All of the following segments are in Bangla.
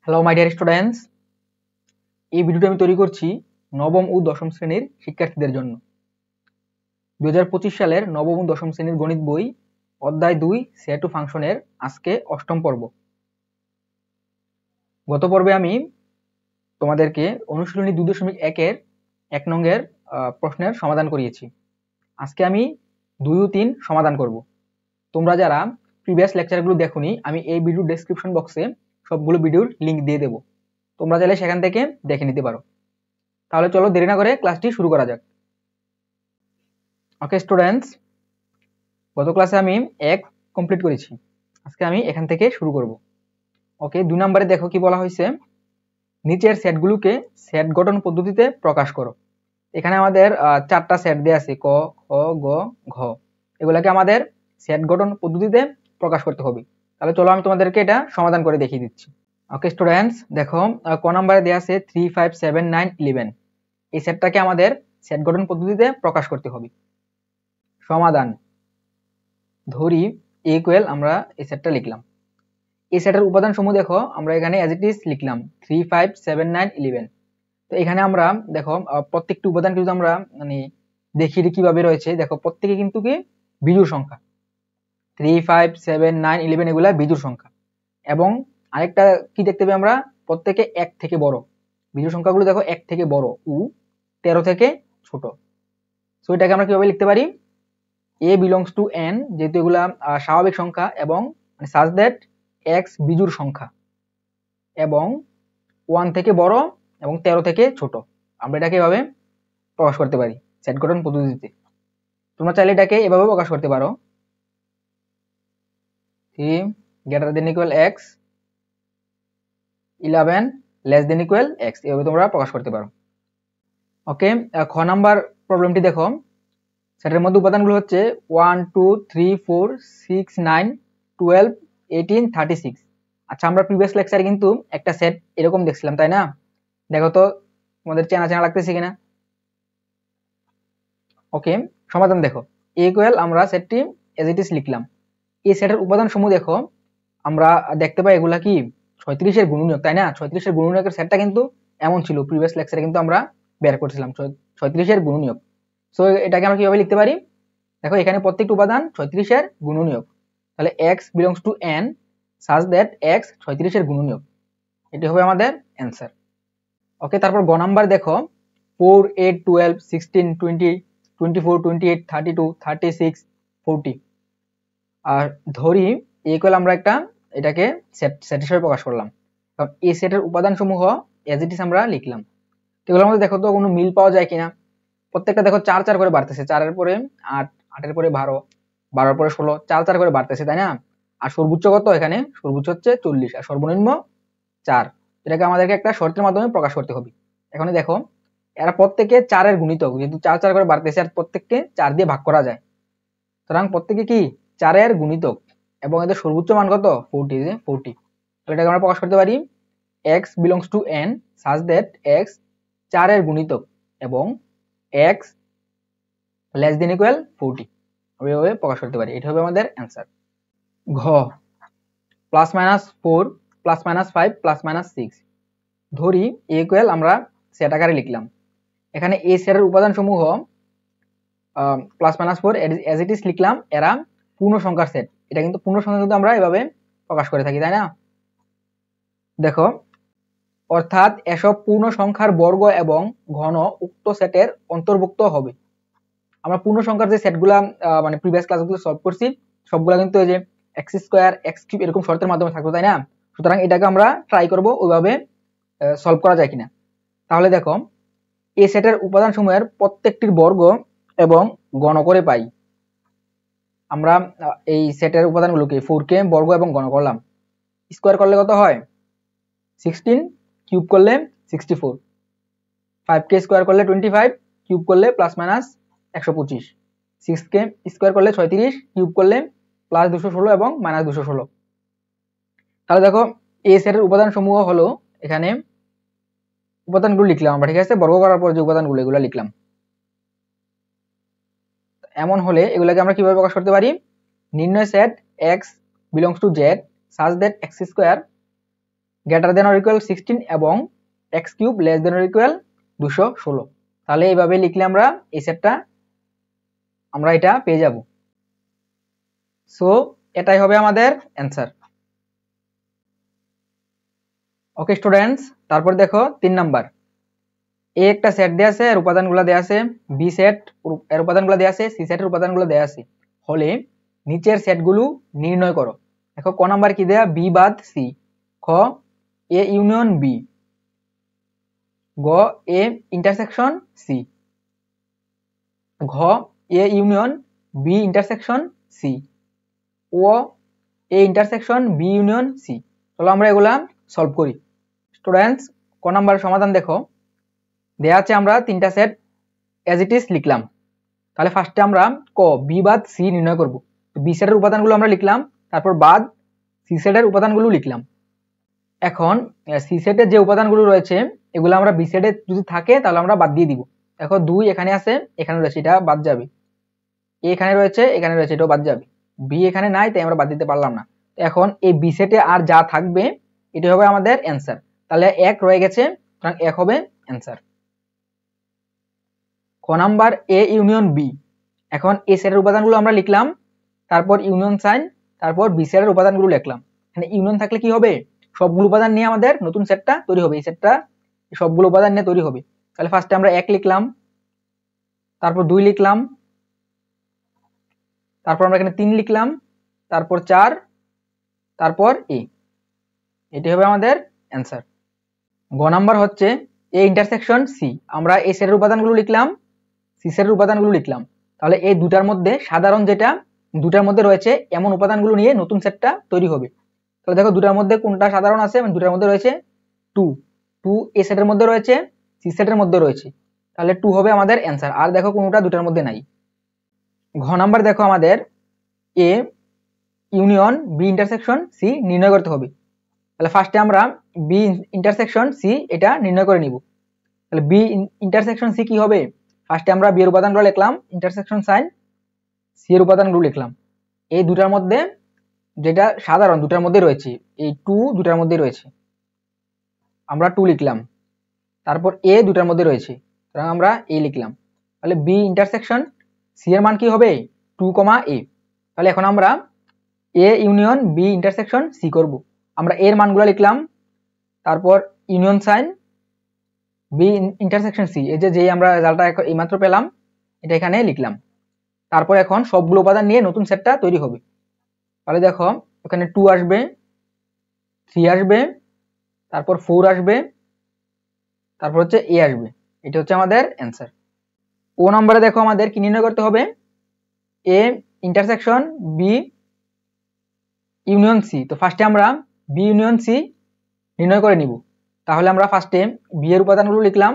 হ্যালো মাই ডিয়ার স্টুডেন্টস, এই ভিডিওটি আমি তৈরি করছি নবম ও দশম শ্রেণীর শিক্ষার্থীদের জন্য। 2025 সালের নবম ও দশম শ্রেণীর গণিত বই অধ্যায় 2 সেট ও ফাংশনের আজকে অষ্টম পর্ব। গত পর্বে আমি তোমাদেরকে অনুশীলনী 2.1 এর 1 নংয়ের প্রশ্নের সমাধান করিয়েছি। আজকে আমি 2 ও 3 সমাধান করব। তোমরা যারা প্রিভিয়াস লেকচারগুলো দেখোনি, আমি এই ভিডিও ডেসক্রিপশন বক্সে সবগুলো ভিডিওর লিংক দিয়ে দেব, তোমরা চাইলে সেখান থেকে দেখে নিতে পারো। তাহলে চলো দেরি না করে ক্লাসটি শুরু করা যাক। ওকে স্টুডেন্টস, গত ক্লাসে আমি 1 কমপ্লিট করেছি, আজকে আমি এখান থেকে শুরু করব। ওকে, 2 নম্বরে দেখো কি বলা হয়েছে, নিচের সেটগুলোকে সেট গঠন পদ্ধতিতে প্রকাশ করো। এখানে আমাদের 4টা সেট দেয়া আছে, ক, খ, গ, ঘ। এগুলাকে আমাদের সেট গঠন পদ্ধতিতে প্রকাশ করতে হবে। তাহলে চলো আমি তোমাদেরকে এটা সমাধান করে দেখিয়ে দিচ্ছি। ওকে স্টুডেন্টস, দেখো ক নম্বরে দেয়া আছে 3, 5, 7, 9, 11। এই সেটটাকে আমাদের সেট গঠন পদ্ধতিতে প্রকাশ করতে হবে। সমাধান ধরি ইকুয়াল, আমরা এই সেটটা লিখলাম। এই সেটের উপাদান সমূহ দেখো, আমরা এখানে অ্যাজ ইট ইজ লিখলাম 3, 5, 7, 9, 11। তো এখানে আমরা দেখো প্রত্যেকটি উপাদান কিন্তু আমরা মানে দেখি কিভাবে রয়েছে। দেখো প্রত্যেকে কিন্তু কি বিজোড় সংখ্যা, 3, 5, 7, 9, 11 এগুলা বিজোড় সংখ্যা। এবং আরেকটা কি দেখতে পাই আমরা, প্রত্যেকে 1 থেকে বড়। বিজোড় সংখ্যাগুলো দেখো 1 থেকে বড় ও 13 থেকে ছোট। সো এটাকে আমরা কিভাবে লিখতে পারি, a belongs to n, যেহেতু এগুলা স্বাভাবিক সংখ্যা এবং such that x বিজোড় সংখ্যা এবং 1 থেকে বড় এবং 13 থেকে ছোট। আমরা এটাকে এভাবে প্রকাশ করতে পারি সেট গঠন পদ্ধতিতে। তোমরা চাইলে এটাকে এভাবে প্রকাশ করতে পারো, 3 greater than equal x, 11 less than equal x, এভাবে তোমরা প্রকাশ করতে পারো। ওকে, খ নাম্বার প্রবলেমটি দেখো, সেটের মধ্যে উপাদানগুলো হচ্ছে 1, 2, 3, 4, 6, 9, 12, 18, 36। আচ্ছা, আমরা প্রিভিয়াস লেকচারে কিন্তু একটা সেট এরকম দেখছিলাম, তাই না? দেখো তো তোমাদের চেনা চেনা লাগতেছে কিনা। ওকে, সমাধান দেখো, a ইকুয়াল, আমরা সেটটি এজ ইট ইজ লিখলাম। এই সেটের উপাদান সমূহ দেখো, আমরা দেখতে পাই এগুলা কি 36 এর গুণনীয়ক, তাই না? 36 এর গুণনীয়কের সেটটা কিন্তু এমন ছিল, প্রিভিয়াস লেকচারে কিন্তু আমরা বের করছিলাম 36 এর গুণনীয়ক। সো এটাকে আমরা কিভাবে লিখতে পারি, দেখো এখানে প্রত্যেকটা উপাদান 36 এর গুণনীয়ক, তাহলে x belongs to n such that x 36 এর গুণনীয়ক, এটি হবে আমাদের অ্যান্সার। ওকে, তারপর গ নাম্বার দেখো 4, 8, 12, 16, 20, 24, 28, 32, 36, 40। আর ধরি ইকুয়াল, আমরা একটা এটাকে সেট হিসেবে প্রকাশ করলাম, কারণ এই সেটের উপাদান সমূহ এজ ইট ইজ আমরা লিখলাম। তো এগুলোর মধ্যে দেখো তো কোনো মিল পাওয়া যায় কিনা। প্রত্যেকটা দেখো 4 4 করে বাড়তেছে, 4 এর পরে 8, 8 এর পরে 12, 12 এর পরে 16, 4 4 করে বাড়তেছে, তাই না? আর সর্বোচ্চ কত, এখানে সর্বোচ্চ হচ্ছে 40 আর সর্বনিম্ন 4। এটাকে আমাদেরকে একটা শর্তের মাধ্যমে প্রকাশ করতে হবে। এখন দেখো এরা প্রত্যেকে 4 এর গুণিতক, যেহেতু 4 4 করে বাড়তেছে আর প্রত্যেককে 4 দিয়ে ভাগ করা যায়, সুতরাং প্রত্যেকে কি 4 এর গুণিতক এবং এদের সর্বোচ্চ মান কত, 40। তাহলে এটাকে আমরা প্রকাশ করতে পারি x belongs to n such that x 4 এর গুণিতক এবং x less than equal 40, আমরা এভাবে প্রকাশ করতে পারি। এটা হবে আমাদের অ্যান্সার। ঘ +-4 +-5 +-6। ধরি a ইকুয়াল, আমরা সেট আকারে লিখলাম। এখানে a সেটের উপাদান সমূহ +-4 এজ ইট ইজ লিখলাম, এরা পূর্ণ সংখ্যার সেট। এটা কিন্তু পূর্ণ সংখ্যা কিন্তু আমরা এভাবে প্রকাশ করে থাকি, তাই না? দেখো, অর্থাৎ এসব পূর্ণ সংখ্যার বর্গ এবং ঘন উক্ত সেটের অন্তর্ভুক্ত হবে। আমরা পূর্ণ সংখ্যার যে সেটগুলা মানে প্রিভিয়াস ক্লাসগুলো সলভ করছি, সবগুলা কিন্তু এই যে x² x³ এরকম শর্তের মাধ্যমে থাকবে, তাই না? সুতরাং এটাকে আমরা ট্রাই করব ওইভাবে সলভ করা যায় কিনা। তাহলে দেখো, এই সেটের উপাদান সমূহের প্রত্যেকটির বর্গ এবং গণ করে পাই। আমরা এই সেটের উপাদানগুলোকে 4কে বর্গ এবং গণ করলাম, স্কোয়ার করলে কত হয় 16, কিউব করলে 64, 5কে স্কোয়ার করলে 25, কিউব করলে +-125, 6কে স্কোয়ার করলে 36, কিউব করলে +216 এবং -216। তাহলে দেখো এই সেটের উপাদান সমূহ হলো, এখানে উপাদানগুলো লিখলাম আমরা, ঠিক আছে? বর্গ করার পর যে উপাদানগুলো এগুলো লিখলাম। এমন হলে এগুলাকে আমরা কিভাবে প্রকাশ করতে পারি, নির্ণয় set x belongs to Z such that x square greater than or equal 16 এবং x cube less than or equal 216। তাহলে এইভাবে লিখলে আমরা এই সেটটা আমরা এটা পেয়ে যাব। সো এটাই হবে আমাদের অ্যান্সার। ওকে স্টুডেন্টস, তারপর দেখো 3 নাম্বার। এ একটা সেট দেয়া আছে, এর উপাদানগুলো দেয়া আছে, বি সেট এর উপাদানগুলো দেয়া আছে, সি সেটের উপাদানগুলো দেয়া আছে। হলে নিচের সেটগুলো নির্ণয় করো। দেখো ক নাম্বার কি দেয়া, বি বাদ সি। খ এ ইউনিয়ন বি। গ এ ইন্টারসেকশন সি। ঘ A union B intersection C. ও A intersection B union C. চলো আমরা এগুলা সলভ করি। স্টুডেন্টস ক নাম্বার সমাধান দেখো, দেয়া আছে আমরা তিনটা সেট এজ ইট ইজ লিখলাম। তাহলে ফার্স্টে আমরা ক বি বাদ সি নির্ণয় করব। বি সেটের উপাদানগুলো আমরা লিখলাম, তারপর বাদ সি সেটের উপাদানগুলো লিখলাম। এখন সি সেটের যে উপাদানগুলো রয়েছে এগুলো আমরা বি সেটে যদি থাকে তাহলে আমরা বাদ দিয়ে দিব। দেখো 2 এখানে আছে, এখানে রয়েছে, এটা বাদ যাবে। এ এখানে রয়েছে, এখানে রয়েছে, এটাও বাদ যাবে। বি এখানে নাই, তাই আমরা বাদ দিতে পারলাম না। এখন এই বি সেটে আর যা থাকবে এটা হবে আমাদের অ্যান্সার। তাহলে 1 রয়ে গেছে, সুতরাং 1 হবে অ্যান্সার। খ নাম্বার এ ইউনিয়ন বি। এখন এ সেটের উপাদানগুলো আমরা লিখলাম, তারপর ইউনিয়ন সাইন, তারপর বি সেটের উপাদানগুলো লিখলাম। এখানে ইউনিয়ন থাকলে কি হবে, সবগুলো উপাদান নিয়ে আমাদের নতুন সেটটা তৈরি হবে। এই সেটটা সবগুলো উপাদান নিয়ে তৈরি হবে। তাহলে ফার্স্টে আমরা 1 লিখলাম, তারপর 2 লিখলাম, তারপর আমরা এখানে 3 লিখলাম, তারপর 4, তারপর এ। এটি হবে আমাদের অ্যান্সার। গ নাম্বার হচ্ছে এ ইন্টারসেকশন সি। আমরা এ সেটের উপাদানগুলো লিখলাম, সি সেটের উপাদানগুলো লিখলাম। তাহলে এই দুটার মধ্যে সাধারণ যেটা দুটার মধ্যে রয়েছে এমন উপাদানগুলো নিয়ে নতুন সেটটা তৈরি হবে। তাহলে দেখো দুটার মধ্যে কোনটা সাধারণ আছে, দুটার মধ্যে রয়েছে 2 এ সেটের মধ্যে রয়েছে, সি সেটের মধ্যে রয়েছে। তাহলে 2 হবে আমাদের অ্যান্সার। আর দেখো কোনটা দুটার মধ্যে নাই। ঘ নাম্বার দেখো আমাদের A union B intersection C নির্ণয় করতে হবে। তাহলে ফার্স্টে আমরা বি ইন্টারসেকশন সি এটা নির্ণয় করে নিব। তাহলে বি ইন্টারসেকশন সি কি হবে, ফার্স্টে আমরা বি এর উপাদানগুলো লিখলাম, ইন্টারসেকশন সাইন, সি এর উপাদানগুলো লিখলাম। এই দুটার মধ্যে যেটা সাধারণ দুটার মধ্যে রয়েছে, এই 2 দুটার মধ্যে রয়েছে, আমরা 2 লিখলাম। তারপর এ দুটার মধ্যে রয়েছে, সুতরাং আমরা এ লিখলাম। তাহলে বি ইন্টারসেকশন সি এর মান কি হবে, 2, এ। তাহলে এখন আমরা A union B intersection C করব। আমরা এর মানগুলো লিখলাম, তারপর union sign B intersection C, এই যে আমরা রেজাল্টটা এইমাত্র পেলাম এটা এখানে লিখলাম। তারপর এখন সবগুলো উপাদান নিয়ে নতুন সেটটা তৈরি হবে। তাহলে দেখো এখানে 2 আসবে, 3 আসবে, তারপর 4 আসবে, তারপর হচ্ছে এ আসবে। এটা হচ্ছে আমাদের অ্যান্সার। ও নম্বরে দেখো আমাদের কি নির্ণয় করতে হবে, A intersection B union C. তো ফার্স্টে আমরা বি ইউনিয়ন সি নির্ণয় করে নিব। তাহলে আমরা ফার্স্টে বি এর উপাদানগুলো লিখলাম,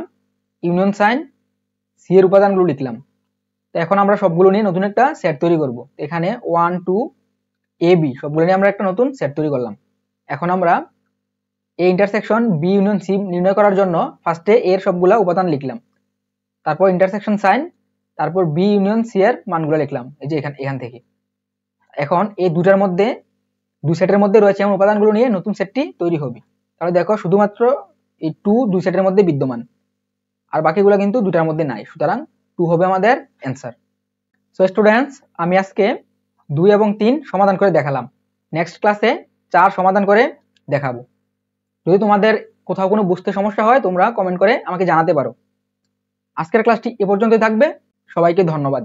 ইউনিয়ন সাইন, সি এর উপাদানগুলো লিখলাম। তো এখন আমরা সবগুলো নিয়ে নতুন একটা সেট তৈরি করব। এখানে 1, 2 এ বি সবগুলো নিয়ে আমরা একটা নতুন সেট তৈরি করলাম। এখন আমরা A intersection B union C নির্ণয় করার জন্য ফার্স্টে এর সবগুলা উপাদান লিখলাম, তারপর ইন্টারসেকশন সাইন, তারপর বি ইউনিয়ন সি এর মানগুলো লিখলাম, এই যে এখান থেকে। এখন এই দুটার মধ্যে দুই সেটের মধ্যে রয়েছে এমন উপাদানগুলো নিয়ে নতুন সেটটি তৈরি হবে। তাহলে দেখো শুধুমাত্র এই 2 দুই সেটের মধ্যে বিদ্যমান, আর বাকিগুলো কিন্তু দুটার মধ্যে নাই, সুতরাং 2 হবে আমাদের অ্যান্সার। সো স্টুডেন্টস, আমি আজকে 2 এবং 3 সমাধান করে দেখালাম। নেক্সট ক্লাসে 4 সমাধান করে দেখাবো। যদি তোমাদের কোথাও কোনো বুঝতে সমস্যা হয় তোমরা কমেন্ট করে আমাকে জানাতে পারো। আজকের ক্লাসটি এ পর্যন্তই থাকবে। সবাইকে ধন্যবাদ।